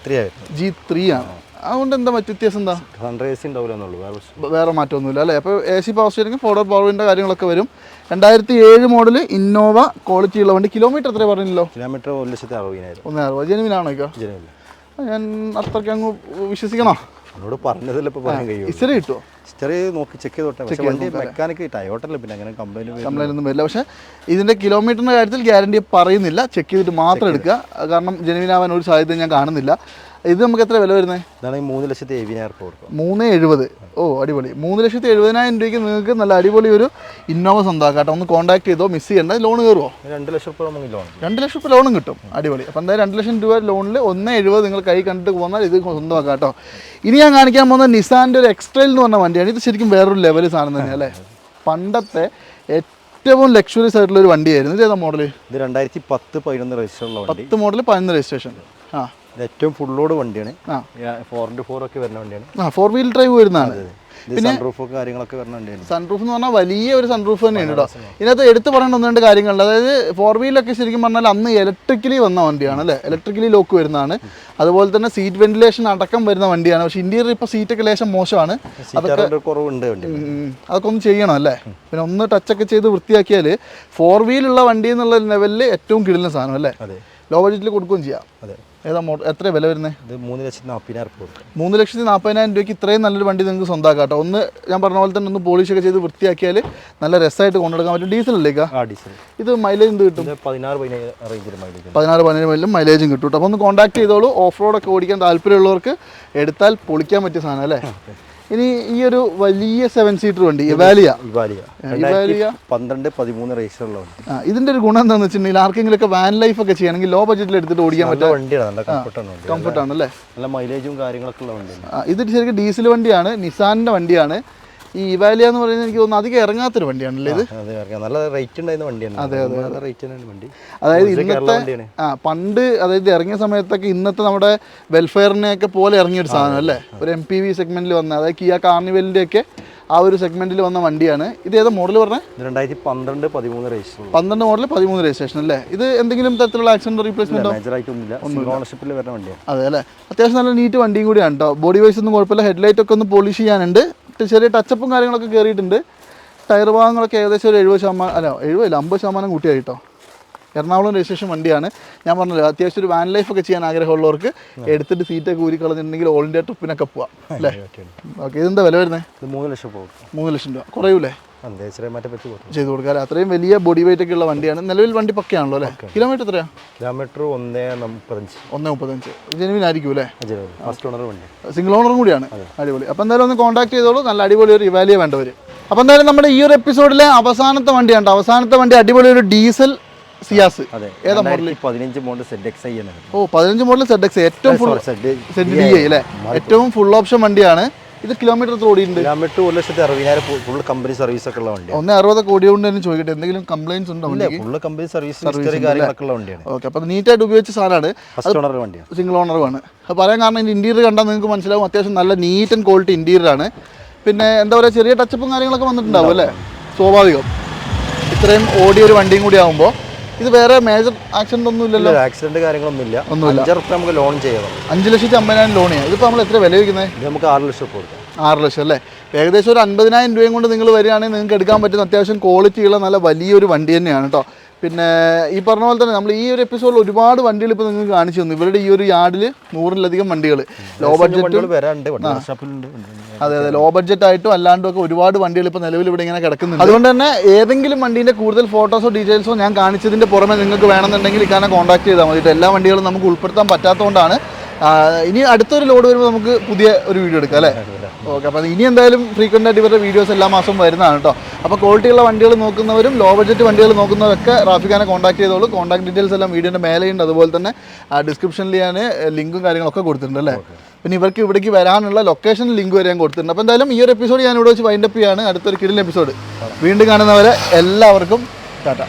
G3 ആണ്. അതുകൊണ്ട് എന്താ വ്യത്യാസം? എന്താ വേറെ മാറ്റമൊന്നുമില്ല അല്ലേ? അപ്പോൾ AC power steering, 4 door power window കാര്യങ്ങളൊക്കെ വരും. 2007 മോഡൽ ഇന്നോവ ക്വാളിറ്റി ഉള്ള വണ്ടി. കിലോമീറ്റർ എത്ര പറഞ്ഞല്ലോ? കിലോമീറ്റർ 1,60,000. 1,60,000. ജെനുവിനാണോ? ഞാൻ അത്രയ്ക്ക് അങ്ങ് വിശ്വസിക്കണോ? പറഞ്ഞതല്ലേ ഇച്ചിരി കിട്ടുമോ? നോക്കി ചെക്ക് ചെയ്തോട്ടെ. മെക്കാനിക് ടയോട്ടല്ല, പിന്നെ അങ്ങനെ കംപ്ലൈന്റ് ഒന്നും വരില്ല. പക്ഷേ ഇതിന്റെ കിലോമീറ്ററിന്റെ കാര്യത്തിൽ ഗ്യാരണ്ടി പറയുന്നില്ല. ചെക്ക് ചെയ്തിട്ട് മാത്രം എടുക്കുക. കാരണം ജെനുവിനാവാൻ ഒരു സാധ്യത ഞാൻ കാണുന്നില്ല. ഇത് നമുക്ക് എത്ര വില വരുന്നത്? 3,70,000 കൊടുക്കും. 370. ഓ അടിപൊളി 3,70,000 രൂപയ്ക്ക് നിങ്ങൾക്ക് നല്ല അടിപൊളി ഒരു ഇന്നോവ സ്വന്തമാക്കാം കേട്ടോ. ഒന്ന് കോൺടാക്ട് ചെയ്തോ, മിസ് ചെയ്യേണ്ട. ലോൺ കയറുമോ? 2 ലക്ഷം രൂപ നമുക്ക് ലോൺ 2 ലക്ഷം രൂപ ലോണും കിട്ടും. അടിപൊളി. അപ്പോൾ എന്തായാലും 2 ലക്ഷം രൂപ ലോണിൽ 1,70,000 നിങ്ങൾ കൈ കണ്ടിട്ട് പോകുന്നാൽ ഇത് സ്വന്തമാക്കാം കേട്ടോ. ഇനി ഞാൻ കാണിക്കാൻ പോകുന്ന നിസാൻ്റെ ഒരു എക്സ്ട്രൈൽ എന്ന് പറഞ്ഞ വണ്ടിയാണ്. ഇത് ശരിക്കും വേറൊരു ലെവൽ സാധനം തന്നെയാണ് അല്ലേ. പണ്ടത്തെ ഏറ്റവും ലക്ഷറീസ് ആയിട്ടുള്ള ഒരു വണ്ടിയായിരുന്നു. ഇത് ഏതാ മോഡൽ? ഇത് 2010-11 രജിസ്റ്റർ ഉള്ള വണ്ടി. 10 മോഡൽ 11 രജിസ്ട്രേഷൻ. ആ ഇത് ഏറ്റവും ഫുൾ ലോഡ് വണ്ടിയാണ്. 4x4 ഒക്കെ വരുന്ന വണ്ടിയാണ്. 4 വീൽ ഡ്രൈവ് വരുന്നതാണ്. പിന്നെ സൺറൂഫ് കാര്യങ്ങളൊക്കെ വരുന്ന വണ്ടിയാണ്. സൺറൂഫ് എന്ന് പറഞ്ഞാൽ വലിയ ഒരു സൺറൂഫ് തന്നെയാണ് കേട്ടോ. ഇതിനകത്ത് എടുത്ത് പറയേണ്ട 1-2 കാര്യങ്ങളുണ്ട്. അതായത് 4 വീലൊക്കെ ശരിക്കും പറഞ്ഞാൽ അന്ന് ഇലക്ട്രിക്കലി വന്ന വണ്ടിയാണ് അല്ലേ. ഇലക്ട്രിക്കലി ലോക്ക് വരുന്നതാണ്. അതുപോലെ തന്നെ സീറ്റ് വെന്റിലേഷൻ അടക്കം വരുന്ന വണ്ടിയാണ്. പക്ഷേ ഇന്റീരിയർ ഇപ്പോൾ സീറ്റൊക്കെ ലേശം മോശമാണ്. കുറവുണ്ട്. അതൊക്കെ ഒന്ന് ചെയ്യണം അല്ലേ. പിന്നെ ഒന്ന് ടച്ചൊക്കെ ചെയ്ത് വൃത്തിയാക്കിയാൽ 4 വീലുള്ള വണ്ടി എന്നുള്ള ലെവലിൽ ഏറ്റവും കിടിലൻ സാധനം അല്ലേ. ലോ ബഡ്ജറ്റിൽ കൊടുക്കുകയും ചെയ്യാം. ഏതാ എത്ര വില വരുന്നത്? ഇത് 3,40,000 രൂപ. 3,40,000 രൂപയ്ക്ക് ഇത്രയും നല്ലൊരു വണ്ടി നിങ്ങൾക്ക് സ്വന്തമാക്കാം കേട്ടോ. ഒന്ന് ഞാൻ പറഞ്ഞ പോലെ തന്നെ ഒന്ന് പോളിഷൊക്കെ ചെയ്ത് വൃത്തിയാക്കിയാൽ നല്ല രസമായിട്ട് കൊണ്ടുനടക്കാൻ പറ്റും. ഡീസൽ അല്ലേക്കാ? ഇത് മൈലേജ് എന്ത് കിട്ടും? 16-17 മൈലും മൈലേജും കിട്ടും കേട്ടോ. അപ്പോൾ ഒന്ന് കോൺടാക്ട് ചെയ്തോളൂ. ഓഫ് റോഡൊക്കെ ഓടിക്കാൻ താല്പര്യമുള്ളവർക്ക് എടുത്താൽ പൊളിക്കാൻ പറ്റിയ സാധനം അല്ലേ. ഇനി ഈ ഒരു വലിയ 7 സീറ്റർ വണ്ടി ഇവാലിയ 12-13 രജിസ്റ്റർ ഉള്ള വണ്ടി. ഇതിന്റെ ഒരു ഗുണം എന്താണെന്ന് വെച്ചിട്ടുണ്ടെങ്കിൽ ആർക്കെങ്കിലും ഒക്കെ വാൻ ലൈഫ് ഒക്കെ ചെയ്യണമെങ്കിൽ ലോ ബഡ്ജറ്റിൽ എടുത്തിട്ട് ഓടിക്കാൻ പറ്റും. വണ്ടിയാണ്, കംഫർട്ട് ആണ് അല്ലേ. നല്ല മൈലേജും കാര്യങ്ങളൊക്കെ ഉള്ള വണ്ടിയാണ്. ഇത് ശരിക്കും ഡീസൽ വണ്ടിയാണ്, നിസാന്റെ വണ്ടിയാണ്. ഈ ഇവാലിയ എന്ന് പറയുന്നത് എനിക്ക് തോന്നുന്നു അധികം ഇറങ്ങാത്തൊരു വണ്ടിയാണല്ലേ ഇത്. നല്ല റേറ്റ് ഉണ്ടായിരുന്ന വണ്ടിയാണ്. അതെ. അതായത് ഇന്നത്തെ പണ്ട് അതായത് ഇറങ്ങിയ സമയത്തൊക്കെ ഇന്നത്തെ നമ്മുടെ വെൽഫെയറിനെയൊക്കെ പോലെ ഇറങ്ങിയൊരു സാധനം അല്ലേ. ഒരു MPV സെഗ്മെന്റിൽ വന്ന, അതായത് കിയ കാർണിവലിന്റെ ഒക്കെ ആ ഒരു സെഗ്മെന്റിൽ വന്ന വണ്ടിയാണ്. ഇത് ഏതാ മോഡൽ പറഞ്ഞത്? 2012-13 രജിസ്റ്റർ. 12 മോഡൽ 13 രജിസ്ട്രേഷൻ അല്ലേ. ഇത് എന്തെങ്കിലും തരത്തിലുള്ള ആക്സിഡന്റ് റീപ്ലേസ്മെന്റോ? ഓണർഷിപ്പിൽ വരുന്ന വണ്ടിയാണ്. അതെ അല്ലേ. അത്യാവശ്യം നല്ല നീറ്റ് വണ്ടിയും കൂടിയാണ് കേട്ടോ. ബോഡി വൈസ് ഒന്നും കുഴപ്പമില്ല. ഹെഡ്ലൈറ്റ് ഒക്കെ ഒന്ന് പോളിഷ് ചെയ്യാനുണ്ട്. ചെറിയ ടച്ചപ്പും കാര്യങ്ങളൊക്കെ കയറിയിട്ടുണ്ട്. ടയർ ഭാഗങ്ങളൊക്കെ ഏകദേശം ഒരു 70% അല്ല 50% കൂട്ടിയായി കേട്ടോ. എറണാകുളം രജിസ്ട്രേഷൻ വണ്ടിയാണ്. ഞാൻ പറഞ്ഞല്ലോ അത്യാവശ്യം ഒരു വാൻ ലൈഫ് ഒക്കെ ചെയ്യാൻ ആഗ്രഹമുള്ളവർക്ക് എടുത്തിട്ട് സീറ്റൊക്കെ ഊരി കളഞ്ഞിട്ടുണ്ടെങ്കിൽ ഓൾ ഇന്ത്യ ട്രിപ്പിനൊക്കെ പോവാം അല്ലേ. ഓക്കെ. ഇതെന്താ വില വരുന്നത്? 3 ലക്ഷം പോകും. 3 ലക്ഷം രൂപ കുറയൂലേ? ചെയ്ത് കൊടുക്കാം. അത്രയും വലിയ ബോഡി വെയിറ്റ് ഒക്കെ ഉള്ള വണ്ടിയാണ്. നിലവിൽ വണ്ടി പക്കയാണല്ലോ അല്ലേ. കിലോമീറ്റർ എത്രയാണ്? കിലോമീറ്റർ 1.35. ജെനുവിൻ ആയിരിക്കും അല്ലേ. ഫസ്റ്റ് ഓണർ വണ്ടി, സിംഗിൾ ഓണറും കൂടിയാണ്. അടിപൊളി. അപ്പോൾ എന്തായാലും ഒന്ന് കോൺടാക്ട് ചെയ്തോളൂ. നല്ല അടിപൊളി ഒരു ഇവാലിയ വേണ്ടവർ. അപ്പോൾ എന്തായാലും നമ്മുടെ ഈ ഒരു എപ്പിസോഡിലെ അവസാനത്തെ വണ്ടിയാണ്. അവസാനത്തെ വണ്ടി അടിപൊളി ഒരു ഡീസൽ സിയാസ്. ഏതാ മോഡൽ? 15 മോഡൽ ZXi ആണ്. ഓ 15 മോഡൽ ZXi ഏറ്റവും ഫുൾ ZDI അല്ലേ. ഏറ്റവും ഫുൾ ഓപ്ഷൻ വണ്ടിയാണ്. ഇത് കിലോമീറ്റർ ഓടിയിട്ടുണ്ട്. കിലോമീറ്റർ 1,60,000 ഫുൾ കമ്പനി സർവീസ് ഒക്കെ ഉള്ള വണ്ടിയാണ്. 1.60 കോടി കൊണ്ട് തന്നെ ചോദിക്കട്ടെ, എന്തെങ്കിലും കംപ്ലൈൻസ് ഉണ്ടോ? ഫുൾ കമ്പനി സർവീസ് കാര്യങ്ങളൊക്കെ ഉള്ള വണ്ടിയാണ്. ഓക്കെ. അപ്പോൾ നീറ്റായിട്ട് ഉപയോഗിച്ച സാധനമാണ്. ഫസ്റ്റ് ഓണർ വണ്ടിയാണ്, സിംഗിൾ ഓണറുമാണ്. അപ്പോൾ പറയാൻ കാരണം ഇതിൻ്റെ ഇൻറ്റീരിയർ കണ്ടാൽ നിങ്ങൾക്ക് മനസ്സിലാവും. അത്യാവശ്യം നല്ല നീറ്റ് ആൻഡ് ക്വാളിറ്റി ഇൻറ്റീരിയറാണ്. പിന്നെ എന്താ പറയുക, ചെറിയ ടച്ചപ്പും കാര്യങ്ങളൊക്കെ വന്നിട്ടുണ്ടാവും അല്ലേ. സ്വാഭാവികം, ഇത്രയും ഓടിയൊരു വണ്ടിയും കൂടി ആകുമ്പോൾ. ഇത് വേറെ മേജർ ആക്സിഡന്റ് ഒന്നും ഇല്ലല്ലോ? ആക്സിഡന്റ് കാര്യങ്ങളൊന്നുമില്ല. 5 ലക്ഷം നമുക്ക് ലോൺ ചെയ്യണം. 5,50,000 ലോൺ ചെയ്യാം. ഇതിപ്പോൾ നമ്മൾ എത്ര വില വയ്ക്കുന്നത്? ഇത് നമുക്ക് 6 ലക്ഷം കൊടുക്കാം. 6 ലക്ഷം അല്ലേ. ഏകദേശം ഒരു 50,000 രൂപയും കൊണ്ട് നിങ്ങൾ വരികയാണെങ്കിൽ നിങ്ങൾക്ക് എടുക്കാൻ പറ്റുന്ന അത്യാവശ്യം ക്വാളിറ്റിയുള്ള നല്ല വലിയൊരു വണ്ടി തന്നെയാണ് കേട്ടോ. പിന്നെ ഈ പറഞ്ഞ പോലെ തന്നെ നമ്മൾ ഈ ഒരു എപ്പിസോഡിൽ ഒരുപാട് വണ്ടികൾ ഇപ്പോൾ നിങ്ങൾക്ക് കാണിച്ചു തന്നു. ഇവരുടെ ഈ ഒരു യാർഡിൽ 100-ലധികം വണ്ടികൾ ലോ ബഡ്ജറ്റ്. അതെ, ലോ ബഡ്ജറ്റ് ആയിട്ടും അല്ലാണ്ടും ഒക്കെ ഒരുപാട് വണ്ടികൾ ഇപ്പോൾ നിലവിൽ ഇവിടെ ഇങ്ങനെ കിടക്കുന്നുണ്ട്. അതുകൊണ്ട് തന്നെ ഏതെങ്കിലും വണ്ടീൻ്റെ കൂടുതൽ ഫോട്ടോസോ ഡീറ്റെയിൽസോ ഞാൻ കാണിച്ചതിൻ്റെ പുറമെ നിങ്ങൾക്ക് വേണമെന്നുണ്ടെങ്കിൽ ഇക്കാനെ കോൺടാക്ട് ചെയ്താൽ മതി. എല്ലാ വണ്ടികളും നമുക്ക് ഉൾപ്പെടുത്താൻ പറ്റാത്തതുകൊണ്ടാണ് ഇനി അടുത്തൊരു ലോഡ് വരുമ്പോൾ നമുക്ക് പുതിയ ഒരു വീഡിയോ എടുക്കാം അല്ലേ. ഓക്കെ. അപ്പോൾ ഇനി എന്തായാലും ഫ്രീക്വൻ്റ് ആയിട്ട് ഇവരുടെ വീഡിയോസ് എല്ലാ മാസവും വരുന്നതാണ് കേട്ടോ. അപ്പോൾ ക്വാളിറ്റിയുള്ള വണ്ടികൾ നോക്കുന്നവരും ലോ ബഡ്ജറ്റ് വണ്ടികൾ നോക്കുന്നവരൊക്കെ റാഫിഖാനെ കോൺടാക്ട് ചെയ്തോളൂ. കോൺടാക്ട് ഡീറ്റെയിൽസ് എല്ലാം വീഡിയോൻ്റെ മേലെയുണ്ട്. അതുപോലെ തന്നെ ഡിസ്ക്രിപ്ഷനിൽ ഞാൻ ലിങ്കും കാര്യങ്ങളൊക്കെ കൊടുത്തിട്ടുണ്ട് അല്ലേ. പിന്നെ ഇവർക്ക് ഇവിടേക്ക് വരാനുള്ള ലൊക്കേഷൻ ലിങ്ക് വരെ ഞാൻ കൊടുത്തിട്ടുണ്ട്. അപ്പോൾ എന്തായാലും ഈ ഒരു എപ്പിസോഡ് ഞാൻ ഇവിടെ വെച്ച് വൈൻഡപ്പ് ചെയ്യാണ്. അടുത്തൊരു കിടിലൻ എപ്പിസോഡ് വീണ്ടും കാണുന്നവരെ എല്ലാവർക്കും ടാറ്റ.